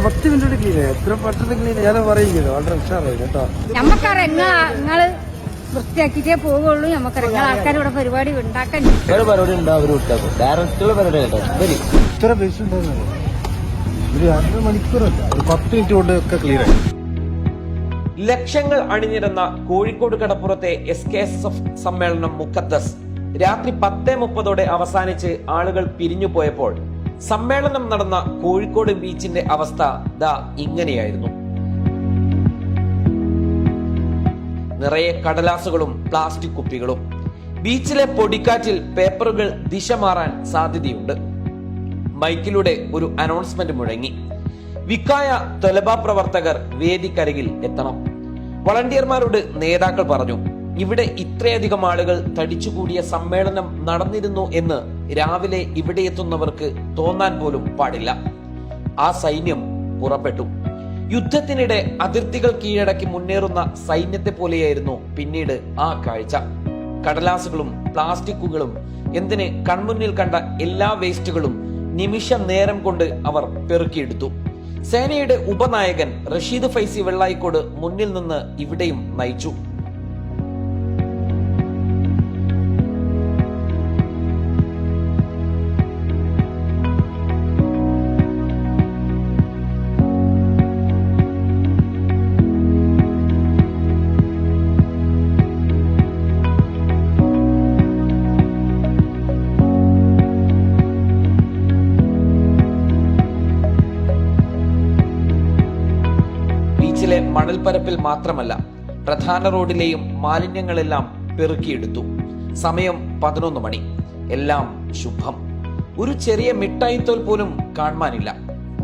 10 minute clean എത്ര പെട്ടെന്ന് clean ഞാൻ പറയുന്നത് വളരെ ഉഷാറായി കേട്ടോ. ഞമ്മക്കറിയാം നിങ്ങള് വൃത്തിയാക്കിട്ടേ പോവുള്ളൂ. ഞമ്മക്കറിയാം ആൾക്കാർ ഇവിടെ പരിപാടി ഉണ്ടാക്കാൻ പരിപാടി ഉണ്ടാവും. ഇത്ര ബേസ് ഉണ്ടായിരുന്നു ഒരു 2 മണിക്കൂറല്ല, ഒരു 10 മിനിറ്റ് കൊണ്ട് ഒക്കെ ക്ലിയർ ആയി. ലക്ഷങ്ങൾ അണിനിരന്ന കോഴിക്കോട് കടപ്പുറത്തെ SKSF സമ്മേളനം മുഖദ്ദസ് രാത്രി 10:30 അവസാനിച്ച് ആളുകൾ പിരിഞ്ഞു പോയപ്പോൾ സമ്മേളനം നടന്ന കോഴിക്കോട് ബീച്ചിന്റെ അവസ്ഥ ദാ ഇങ്ങനെയായിരുന്നു. നിറയെ കടലാസുകളും പ്ലാസ്റ്റിക് കുപ്പികളും. ബീച്ചിലെ പൊടിക്കാറ്റിൽ പേപ്പറുകൾ ദിശ മാറാൻ സാധ്യതയുണ്ട്. മൈക്കിലൂടെ ഒരു അനൗൺസ്മെന്റ് മുഴങ്ങി. വിക്കായ തൊലബ പ്രവർത്തകർ വേദിക്കരികിൽ എത്തണം. വളണ്ടിയർമാരോട് നേതാക്കൾ പറഞ്ഞു, ഇവിടെ ഇത്രയധികം ആളുകൾ തടിച്ചുകൂടിയ സമ്മേളനം നടന്നിരുന്നു എന്ന് രാവിലെ ഇവിടെ എത്തുന്നവർക്ക് തോന്നാൻ പോലും പാടില്ല. ആ സൈന്യം പുറപ്പെട്ടു. യുദ്ധത്തിനിടെ അതിർത്തികൾ കീഴടക്കി മുന്നേറുന്ന സൈന്യത്തെ പോലെയായിരുന്നു പിന്നീട് ആ കാഴ്ച. കടലാസുകളും പ്ലാസ്റ്റിക്കുകളും, എന്തിന് കൺമുന്നിൽ കണ്ട എല്ലാ വേസ്റ്റുകളും നിമിഷ നേരം കൊണ്ട് അവർ പെറുക്കിയെടുത്തു. സേനയുടെ ഉപനായകൻ റഷീദ് ഫൈസി വെള്ളായിക്കോട് മുന്നിൽ നിന്ന് ഇവിടെയും നയിച്ചു. മണൽപ്പരപ്പിൽ മാത്രമല്ല, പ്രധാന റോഡിലെയും മാലിന്യങ്ങളെല്ലാം പെറുക്കിയെടുത്തു. സമയം 11 മണി. എല്ലാം ശുഭം. ഒരു ചെറിയ മിഠായിത്തോൽ പോലും കാണാനില്ല.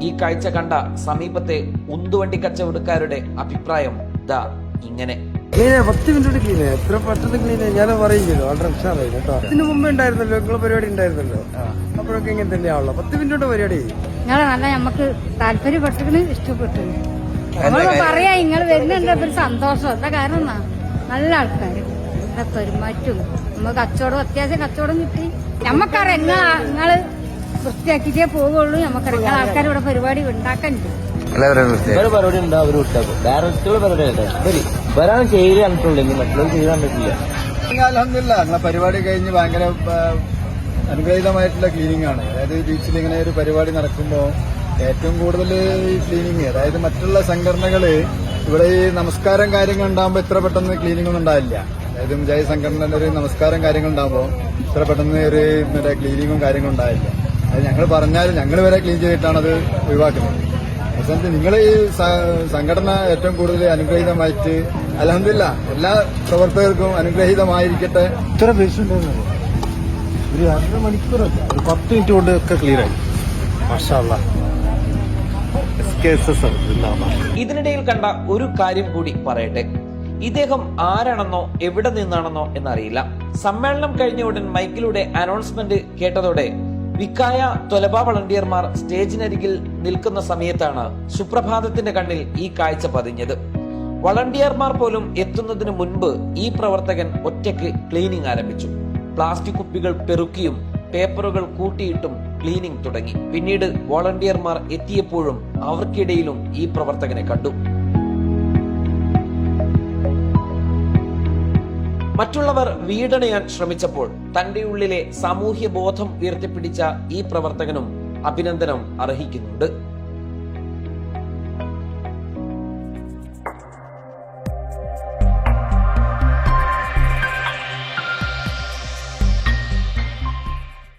ഈ കാഴ്ച കണ്ട സമീപത്തെ ഉന്തുവണ്ടി കച്ചവടക്കാരുടെ അഭിപ്രായം ദാ ഇങ്ങനെ. 10 മിനിറ്റ് ക്ലീൻ എത്ര പെട്ടെന്ന് ക്ലീൻ ഞാൻ പറയുന്നത് വളരെ ഉഷാറായി കേട്ടോ. ഇതിന് മുമ്പേ ഉണ്ടായിരുന്നല്ലോ നിങ്ങളെ പരിപാടി ഉണ്ടായിരുന്നല്ലോ, അപ്പോഴൊക്കെ ഇങ്ങനെ തന്നെയാണല്ലോ. 10 മിനിറ്റ് പരിപാടി നിങ്ങളെ നല്ല നമുക്ക് താല്പര്യപ്പെട്ടു, ഇഷ്ടപ്പെട്ടു. നമ്മള് പറയാ നിങ്ങൾ വരുന്നുണ്ട് ഒരു സന്തോഷം. എന്താ കാരണം നല്ല ആൾക്കാര് നല്ല പെരുമാറ്റും. നമുക്ക് കച്ചവടം, അത്യാവശ്യം കച്ചവടം കിട്ടി. ഞമ്മക്കറിയാം നിങ്ങള് വൃത്തിയാക്കിട്ടേ പോവുള്ളൂ. ഞമ്മക്കറിയാം ആൾക്കാർ ഇവിടെ പരിപാടി ഉണ്ടാക്കാൻ പരിപാടി ഉണ്ടാവും. വരാൻ ചെയ്ത് കണ്ടിട്ടുള്ളൂ, മറ്റുള്ളവർ ചെയ്ത് കണ്ടിട്ടില്ല. അൽഹംദുലില്ലാ ഞങ്ങളെ പരിപാടി കഴിഞ്ഞ് ഭയങ്കര അനുഗ്രഹീതമായിട്ടുള്ള ക്ലീനിങ് ആണ്. അതായത് ബീച്ചിൽ ഇങ്ങനെ ഒരു പരിപാടി നടക്കുമ്പോൾ ഏറ്റവും കൂടുതൽ ഈ ക്ലീനിങ്, അതായത് മറ്റുള്ള സംഘടനകള് ഇവിടെ ഈ നമസ്കാരം കാര്യങ്ങൾ ഉണ്ടാകുമ്പോൾ ഇത്ര പെട്ടെന്ന് ക്ലീനിങ് ഒന്നും ഉണ്ടാവില്ല. അതായത് മുജാഹിദ് സംഘടനയുടെ ഒരു നമസ്കാരം കാര്യങ്ങൾ ഉണ്ടാകുമ്പോൾ ഇത്ര പെട്ടെന്ന് ഒരു മറ്റേ ക്ലീനിങ്ങും കാര്യങ്ങളും ഉണ്ടാവില്ല. അത് ഞങ്ങൾ പറഞ്ഞാൽ ഞങ്ങൾ വരെ ക്ലീൻ ചെയ്തിട്ടാണ് അത് ഒഴിവാക്കുന്നത്. അവസാനത്തിൽ നിങ്ങൾ ഈ സംഘടന ഏറ്റവും കൂടുതൽ അനുഗ്രഹീതമായിട്ട് അൽഹംദുലില്ലാ എല്ലാ പ്രവർത്തകർക്കും അനുഗ്രഹീതമായിരിക്കട്ടെ. ഇത്ര ബേസ് ഉണ്ടായിരുന്നു ഒരു 2 മണിക്കൂറല്ല, ഒരു 10 മിനിറ്റ് കൊണ്ട് ഒക്കെ ക്ലിയർ ആയി. മാഷാ അല്ലാഹ്. ഇതിനിടയിൽ കണ്ട ഒരു കാര്യം കൂടി പറയട്ടെ. ഇദ്ദേഹം ആരാണെന്നോ എവിടെ നിന്നാണെന്നോ എന്നറിയില്ല. സമ്മേളനം കഴിഞ്ഞ ഉടൻ മൈക്കിലൂടെ അനൗൺസ്മെന്റ് കേട്ടതോടെ വിക്കായ തൊലബ വളണ്ടിയർമാർ സ്റ്റേജിനരികിൽ നിൽക്കുന്ന സമയത്താണ് സുപ്രഭാതത്തിന്റെ കണ്ണിൽ ഈ കാഴ്ച പതിഞ്ഞത്. വളണ്ടിയർമാർ പോലും എത്തുന്നതിന് മുൻപ് ഈ പ്രവർത്തകൻ ഒറ്റയ്ക്ക് ക്ലീനിംഗ് ആരംഭിച്ചു. പ്ലാസ്റ്റിക് കുപ്പികൾ പെറുക്കിയും പേപ്പറുകൾ കൂട്ടിയിട്ടും ക്ലീനിംഗ് തുടങ്ങി. പിന്നീട് വോളണ്ടിയർമാർ എത്തിയപ്പോഴും അവർക്കിടയിലും ഈ പ്രവർത്തകനെ കണ്ടു. മറ്റുള്ളവർ വീടണയാൻ ശ്രമിച്ചപ്പോൾ തന്റെ ഉള്ളിലെ സാമൂഹ്യ ബോധം ഉയർത്തിപ്പിടിച്ച ഈ പ്രവർത്തകനും അഭിനന്ദനം അർഹിക്കുന്നുണ്ട്.